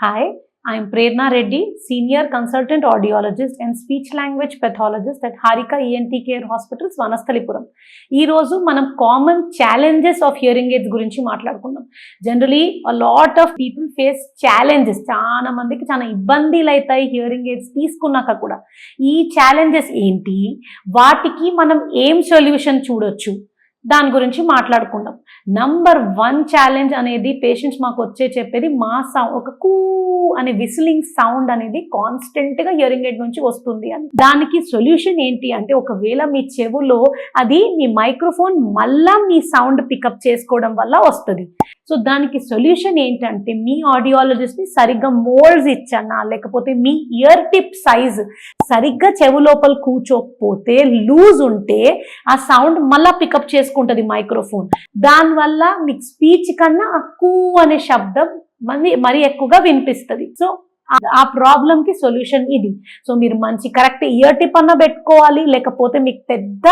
Hi, I am Prerna Reddy, Senior Consultant Audiologist and Speech Language Pathologist at Harika ENT Care Hospitals, Vanasthalipuram. ఈ రోజు మనం common challenges of hearing AIDS గురించి మాట్లాడుకుందాం. Generally a lot of people face challenges. చాలా మందికి చాలా ఇబ్బందులు అవుతాయి హియరింగ్ ఎయిడ్స్ తీసుకున్నాక కూడా. ఈ ఛాలెంజెస్ ఏంటి, వాటికి మనం ఏం సొల్యూషన్ చూడొచ్చు, దాని గురించి మాట్లాడుకుందాం. నంబర్ 1 ఛాలెంజ్ అనేది పేషెంట్స్ మాకు చెప్పేది మా సౌండ్, ఒక కూ అనే విసిలింగ్ సౌండ్ అనేది కాన్స్టెంట్ గా హియరింగ్ ఎయిడ్ నుంచి వస్తుంది అని. దానికి సొల్యూషన్ ఏంటి అంటే, ఒకవేళ మీ చెవులో అది మీ మైక్రోఫోన్ మళ్ళా మీ సౌండ్ పికప్ చేసుకోవడం వల్ల వస్తుంది. సో దానికి సొల్యూషన్ ఏంటంటే, మీ ఆడియాలజిస్ట్ ని సరిగ్గా మోల్డ్స్ ఇచ్చన్నా, లేకపోతే మీ ఇయర్ టిప్ సైజ్ సరిగ్గా చెవు లోపల కూర్చోకపోతే, లూజ్ ఉంటే ఆ సౌండ్ మళ్ళా పికప్ చేసుకుంటది మైక్రోఫోన్. దానివల్ల మీకు స్పీచ్ కన్నా కూ అనే శబ్దం మరి ఎక్కువగా వినిపిస్తుంది. సో ఆ ప్రాబ్లం కి సొల్యూషన్ ఇది. సో మీరు మంచి కరెక్ట్ ఇయర్ టిప్ అన్న పెట్టుకోవాలి, లేకపోతే మీకు పెద్ద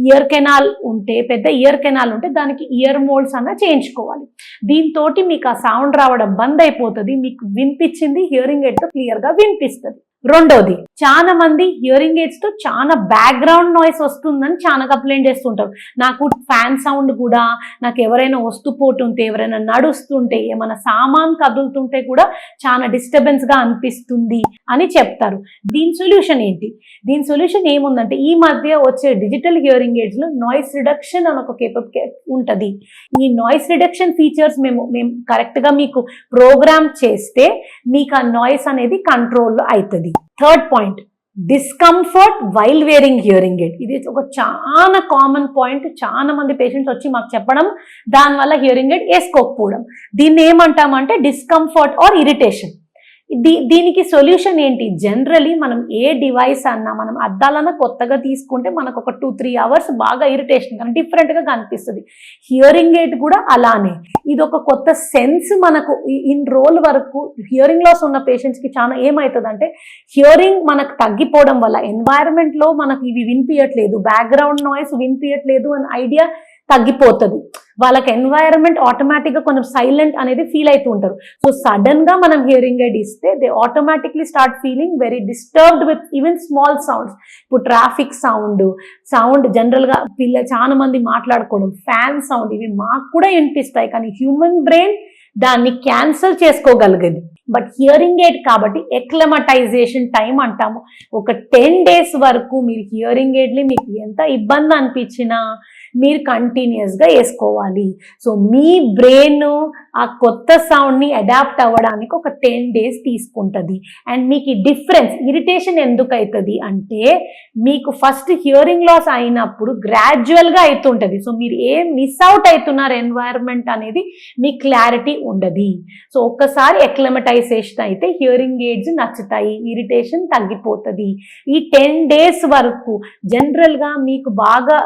ఇయర్ కెనాల్ ఉంటే దానికి ఇయర్ మోల్డ్స్ అన్న చేయించుకోవాలి. దీంతో మీకు ఆ సౌండ్ రావడం బంద్ అయిపోతుంది, మీకు వినిపించింది హియరింగ్ ఎయిడ్ తో క్లియర్ గా వినిపిస్తుంది. రెండోది, చాలా మంది హియరింగ్ ఎయిడ్స్ తో చాలా బ్యాక్గ్రౌండ్ నాయిస్ వస్తుందని చాలా కంప్లైంట్ చేస్తుంటారు. నాకు ఫ్యాన్ సౌండ్ కూడా, నాకు ఎవరైనా వస్తుపోతుంటే, ఎవరైనా నడుస్తుంటే, ఏమైనా సామాన్ కదులుతుంటే కూడా చాలా డిస్టర్బెన్స్ గా అనిపిస్తుంది అని చెప్తారు. దీని సొల్యూషన్ ఏంటి? దీని సొల్యూషన్ ఏముందంటే, ఈ మధ్య వచ్చే డిజిటల్ హియరింగ్ ఎయిడ్స్ లో నాయిస్ రిడక్షన్ అని ఒక ఉంటది. ఈ నాయిస్ రిడక్షన్ ఫీచర్స్ మేము కరెక్ట్ గా మీకు ప్రోగ్రామ్ చేస్తే మీకు ఆ నాయిస్ అనేది కంట్రోల్ అవుతుంది. Third point, discomfort while wearing hearing aid. ఇది ఒక చాలా కామన్ పాయింట్. చాలా మంది పేషెంట్స్ వచ్చి మాకు చెప్పడం, దానివల్ల హియరింగ్ ఎయిడ్ వేసుకోకపోవడం. దీన్ని ఏమంటామంటే డిస్కంఫర్ట్ ఆర్ ఇరిటేషన్. దీనికి సొల్యూషన్ ఏంటి? జనరలీ మనం ఏ డివైస్ అన్నా, మనం అద్దాలన్నా కొత్తగా తీసుకుంటే మనకు ఒక 2-3 అవర్స్ బాగా ఇరిటేషన్ కానీ డిఫరెంట్ గా కనిపిస్తుంది. హియరింగ్ ఎయిడ్ కూడా అలానే. ఇది ఒక కొత్త సెన్స్. మనకు ఇన్ రోల్ వరకు హియరింగ్ లాస్ ఉన్న పేషెంట్స్ కి చాలా ఏమవుతుందంటే, హియరింగ్ మనకు తగ్గిపోవడం వల్ల ఎన్వైరన్మెంట్ లో మనకు ఇవి వినిపించట్లేదు, బ్యాక్గ్రౌండ్ నాయిస్ వినిపించట్లేదు అనే ఐడియా తగ్గిపోతుంది. వాళ్ళకి ఎన్వైరన్మెంట్ ఆటోమేటిక్ గా కొంచెం సైలెంట్ అనేది ఫీల్ అవుతూ ఉంటారు. సో సడన్ గా మనం హియరింగ్ ఎయిడ్ ఇస్తే they automatically start feeling very disturbed with even small sounds. ఇప్పుడు ట్రాఫిక్ సౌండ్ జనరల్ గా చాలా మంది మాట్లాడుకోవడం, ఫ్యాన్ సౌండ్, ఇవి మాకు కూడా వినిపిస్తాయి, కానీ హ్యూమన్ బ్రెయిన్ దాన్ని క్యాన్సల్ చేసుకోగలిగేది. బట్ హియరింగ్ ఎయిడ్ కాబట్టి ఎక్లమటైజేషన్ టైం అంటాము. ఒక 10 days వరకు మీరు హియరింగ్ ఎయిడ్ని మీకు ఎంత ఇబ్బంది అనిపించినా మీరు కంటిన్యూస్ గా వేసుకోవాలి. సో మీ బ్రెయిన్ ఆ కొత్త సౌండ్ ని అడాప్ట్ అవ్వడానికి ఒక 10 days తీసుకుంటుంది. అండ్ మీకు ఈ డిఫరెన్స్, ఇరిటేషన్ ఎందుకు అవుతుంది అంటే, మీకు ఫస్ట్ హియరింగ్ లాస్ అయినప్పుడు గ్రాడ్యువల్ గా అవుతుంటది. సో మీరు ఏం మిస్ అవుట్ అవుతున్నారు ఎన్వైరన్మెంట్ అనేది మీకు క్లారిటీ ఉండదు. సో ఒక్కసారి ఎక్లమటైజేషన్ అయితే హియరింగ్ ఎయిడ్స్ నచ్చుతాయి, ఇరిటేషన్ తగ్గిపోతుంది. ఈ 10 days వరకు జనరల్ గా మీకు బాగా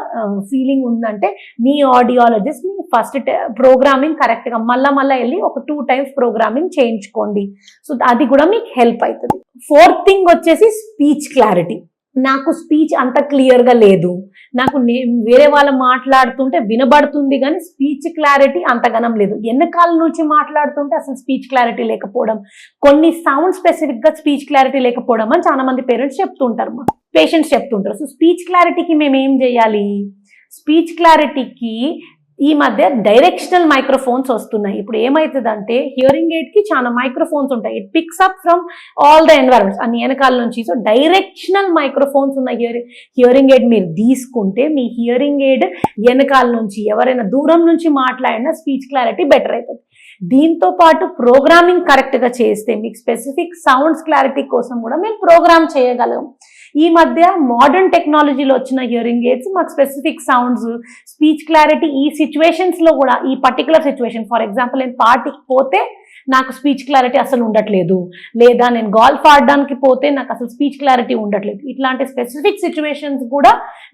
ఫీలింగ్ ఉందంటే, మీ ఆడియాలజిస్ట్ ని ఫస్ట్ ప్రోగ్రామింగ్ కరెక్ట్ గా మళ్ళా వెళ్ళి ఒక 2 times ప్రోగ్రామింగ్ చేయించుకోండి. సో అది కూడా మీకు హెల్ప్ అవుతుంది. 4th థింగ్ వచ్చేసి స్పీచ్ క్లారిటీ. నాకు స్పీచ్ అంత క్లియర్ గా లేదు, నాకు వేరే వాళ్ళు మాట్లాడుతుంటే వినబడుతుంది కానీ స్పీచ్ క్లారిటీ అంతగనం లేదు. వెనకాల నుంచి మాట్లాడుతుంటే అసలు స్పీచ్ క్లారిటీ లేకపోవడం, కొన్ని సౌండ్ స్పెసిఫిక్ గా స్పీచ్ క్లారిటీ లేకపోవడం అని చాలా మంది పేషెంట్స్ చెప్తుంటారు. సో స్పీచ్ క్లారిటీకి మేము ఏం చేయాలి? స్పీచ్ క్లారిటీకి ఈ మధ్య డైరెక్షనల్ మైక్రోఫోన్స్ వస్తున్నాయి. ఇప్పుడు ఏమవుతుందంటే, హియరింగ్ ఎయిడ్ కి చాలా మైక్రోఫోన్స్ ఉంటాయి. It picks up from all the environments, అన్ని వెనకాల నుంచి. సో డైరెక్షనల్ మైక్రోఫోన్స్ ఉన్న హియరింగ్ ఎయిడ్ మీరు తీసుకుంటే, మీ హియరింగ్ ఎయిడ్ వెనకాల నుంచి ఎవరైనా దూరం నుంచి మాట్లాడినా స్పీచ్ క్లారిటీ బెటర్ అవుతుంది. దీంతో పాటు ప్రోగ్రామింగ్ కరెక్ట్ గా చేస్తే మీకు స్పెసిఫిక్ సౌండ్స్ క్లారిటీ కోసం కూడా మేము ప్రోగ్రామ్ చేయగలం. ఈ మధ్య మోడర్న్ టెక్నాలజీలో వచ్చిన హియరింగ్ ఎయిడ్స్ మాకు స్పెసిఫిక్ సౌండ్స్, స్పీచ్ క్లారిటీ ఈ సిచ్యువేషన్స్ లో కూడా, ఈ పర్టికులర్ సిచ్యువేషన్, ఫర్ ఎగ్జాంపుల్ నేను పార్టీకి పోతే నాకు స్పీచ్ క్లారిటీ అసలు ఉండట్లేదు, లేదా నేను గోల్ఫ్ ఆడడానికి పోతే నాకు అసలు స్పీచ్ క్లారిటీ ఉండట్లేదు, ఇట్లాంటి స్పెసిఫిక్ సిచ్యువేషన్స్ కూడా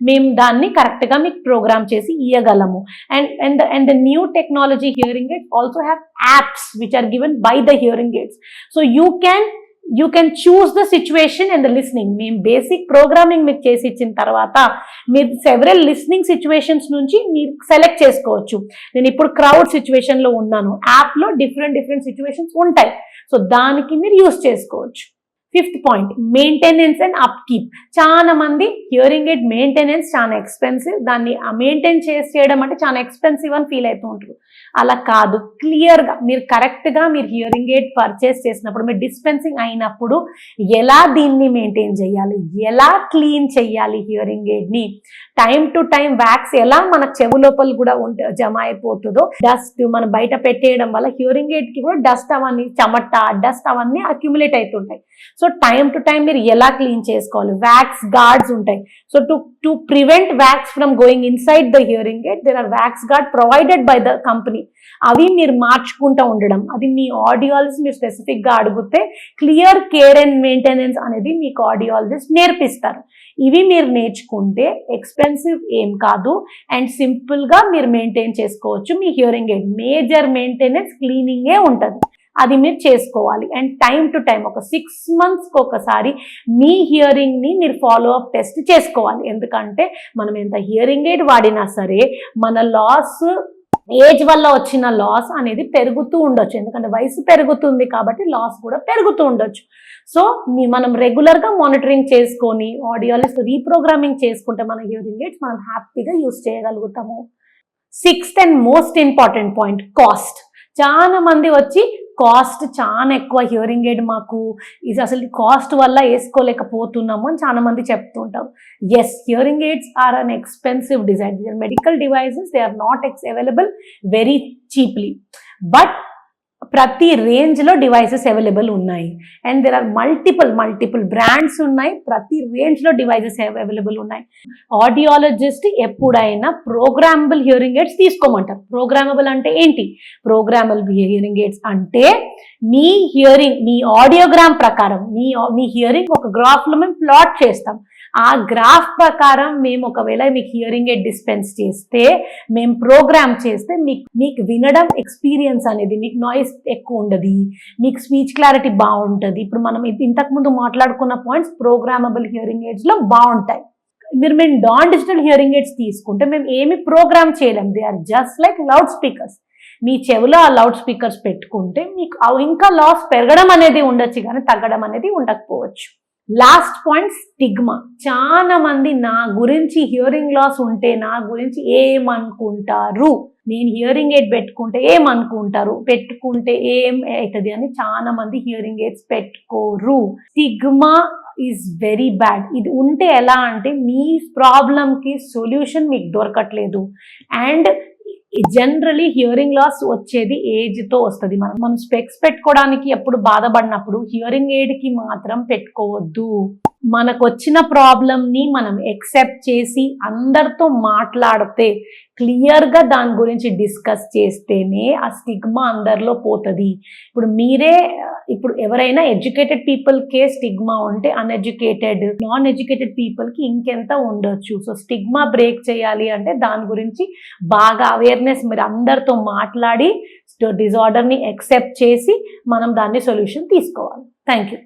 మేము దాన్ని కరెక్ట్ గా మీకు ప్రోగ్రామ్ చేసి ఇవ్వగలము. And the new technology hearing aids also have apps which are given by the hearing aids. So you can choose the situation and the listening. మేము బేసిక్ ప్రోగ్రామింగ్ మీకు చేసి ఇచ్చిన తర్వాత మీరు సెవెరల్ లిస్నింగ్ సిచ్యువేషన్స్ నుంచి మీరు సెలెక్ట్ చేసుకోవచ్చు. నేను ఇప్పుడు క్రౌడ్ సిచ్యువేషన్ లో ఉన్నాను, యాప్ లో డిఫరెంట్ సిచ్యువేషన్స్ ఉంటాయి. సో దానికి మీరు యూస్ చేసుకోవచ్చు. 5th point, maintenance and up keep. చాలా మంది హియరింగ్ ఎయిడ్ మెయింటెనెన్స్ చాలా ఎక్స్పెన్సివ్, దాన్ని మెయింటైన్ చేయడం అంటే చాలా ఎక్స్పెన్సివ్ అని ఫీల్ అవుతూ ఉంటారు. అలా కాదు, క్లియర్గా మీరు కరెక్ట్గా మీరు హియరింగ్ ఎయిడ్ పర్చేస్ చేసినప్పుడు, మీరు డిస్పెన్సింగ్ అయినప్పుడు ఎలా దీన్ని మెయింటైన్ చేయాలి, ఎలా క్లీన్ చేయాలి హియరింగ్ ఎయిడ్ని, టైం టు టైం వ్యాక్స్ ఎలా మన చెవు లోపల కూడా జమ అయిపోతుందో, డస్ట్ మనం బయట పెట్టేయడం వల్ల హియరింగ్ ఎయిడ్కి కూడా డస్ట్ అవన్నీ చెమట డస్ట్ అవన్నీ అక్యుములేట్ అవుతుంటాయి. సో టైం టు టైం మీరు ఎలా క్లీన్ చేసుకోవాలి. వ్యాక్స్ గార్డ్స్ ఉంటాయి. So to prevent wax from going inside the hearing aid, there are wax guard provided by the company. అవి మీరు మార్చుకుంటూ ఉండడం, అది మీ ఆడియాలజిస్ట్ మీరు స్పెసిఫిక్గా అడిగితే క్లియర్ కేర్ అండ్ మెయింటెనెన్స్ అనేది మీకు ఆడియాలజిస్ట్ నేర్పిస్తారు. ఇవి మీరు నేర్చుకుంటే ఎక్స్పెన్సివ్ ఏం కాదు అండ్ సింపుల్గా మీరు మెయింటైన్ చేసుకోవచ్చు మీ హియరింగ్ ఎయిడ్. మేజర్ మెయింటెనెన్స్ క్లీనింగే ఉంటుంది, అది మీరు చేసుకోవాలి. అండ్ టైం టు టైం ఒక 6 monthsకి ఒకసారి మీ హియరింగ్ని మీరు ఫాలో అప్ టెస్ట్ చేసుకోవాలి. ఎందుకంటే మనం ఎంత హియరింగ్ ఎయిడ్ వాడినా సరే మన లాస్, ఏజ్ వల్ల వచ్చిన లాస్ అనేది పెరుగుతూ ఉండొచ్చు. ఎందుకంటే వయసు పెరుగుతుంది కాబట్టి లాస్ కూడా పెరుగుతూ ఉండొచ్చు. సో మనం రెగ్యులర్గా మానిటరింగ్ చేసుకొని ఆడియాలజిస్ట్ రీప్రోగ్రామింగ్ చేసుకుంటే మన హియరింగ్ ఎయిడ్స్ మనం హ్యాపీగా యూస్ చేయగలుగుతాము. 6th and most important point, cost. చాలా మంది వచ్చి కాస్ట్ చాలా ఎక్కువ హియరింగ్ ఎయిడ్ మాకు, ఇది అసలు కాస్ట్ వల్ల వేసుకోలేకపోతున్నాము అని చాలా మంది చెప్తుంటారు. Yes, hearing aids are an expensive design. They are medical devices, they are not available very cheaply. But ప్రతి రేంజ్లో డివైసెస్ అవైలబుల్ ఉన్నాయి and there are multiple brands ఉన్నాయి. ప్రతి రేంజ్లో డివైసెస్ అవైలబుల్ ఉన్నాయి. ఆడియాలజిస్ట్ ఎప్పుడైనా ప్రోగ్రామబుల్ హియరింగ్ ఎయిడ్స్ తీసుకోమంటారు. Programmable అంటే ఏంటి? ప్రోగ్రామబుల్ హియరింగ్ ఎయిడ్స్ అంటే మీ హియరింగ్, మీ ఆడియోగ్రామ్ ప్రకారం మీ హియరింగ్ ఒక గ్రాఫ్లో మేము ప్లాట్ చేస్తాం. ఆ గ్రాఫ్ ప్రకారం మేము ఒకవేళ మీకు హియరింగ్ ఎయిడ్ డిస్పెన్స్ చేస్తే, మేము ప్రోగ్రామ్ చేస్తే మీకు వినడం ఎక్స్పీరియన్స్ అనేది, మీకు నాయిస్ ఎక్కువ ఉండదు, మీకు స్పీచ్ క్లారిటీ బాగుంటుంది. ఇప్పుడు మనం ఇంతకుముందు మాట్లాడుకున్న పాయింట్స్ ప్రోగ్రామబుల్ హియరింగ్ ఎయిడ్స్లో బాగుంటాయి. మేము నాన్ డిజిటల్ హియరింగ్ ఎయిడ్స్ తీసుకుంటే మేము ఏమి ప్రోగ్రామ్ చేయలేం. They are just like loud speakers. మీ చెవిలో ఆ లౌడ్ స్పీకర్స్ పెట్టుకుంటే మీకు ఇంకా లాస్ పెరగడం అనేది ఉండొచ్చు కానీ తగ్గడం అనేది ఉండకపోవచ్చు. Last point, stigma. చాలా మంది నా గురించి హియరింగ్ లాస్ ఉంటే నా గురించి ఏమనుకుంటారు, నేను హియరింగ్ ఎయిడ్ పెట్టుకుంటే ఏమనుకుంటారు, పెట్టుకుంటే ఏం అవుతుంది అని చాలా మంది హియరింగ్ ఎయిడ్స్ పెట్టుకోరు. Stigma is very bad. ఇది ఉంటే ఎలా అంటే మీ ప్రాబ్లంకి సొల్యూషన్ మీకు దొరకట్లేదు. అండ్ జనరలీ హియరింగ్ లాస్ వచ్చేది ఏజ్తో వస్తుంది. మనం స్పెక్స్ పెట్టుకోవడానికి ఎప్పుడు బాధపడినప్పుడు హియరింగ్ ఎయిడ్కి మాత్రం పెట్టుకోవద్దు. మనకు వచ్చిన ప్రాబ్లంని మనం ఎక్సెప్ట్ చేసి అందరితో మాట్లాడితే, క్లియర్గా దాని గురించి డిస్కస్ చేస్తేనే ఆ స్టిగ్మా అందరిలో పోతుంది. ఇప్పుడు ఎవరైనా ఎడ్యుకేటెడ్ పీపుల్కే స్టిగ్మా ఉంటే అన్ఎడ్యుకేటెడ్, నాన్ ఎడ్యుకేటెడ్ పీపుల్కి ఇంకెంత ఉండొచ్చు. సో స్టిగ్మా బ్రేక్ చేయాలి అంటే దాని గురించి బాగా అవేర్నెస్, మీరు అందరితో మాట్లాడి డిజార్డర్ని ఎక్సెప్ట్ చేసి మనం దాన్ని సొల్యూషన్ తీసుకోవాలి. Thank you.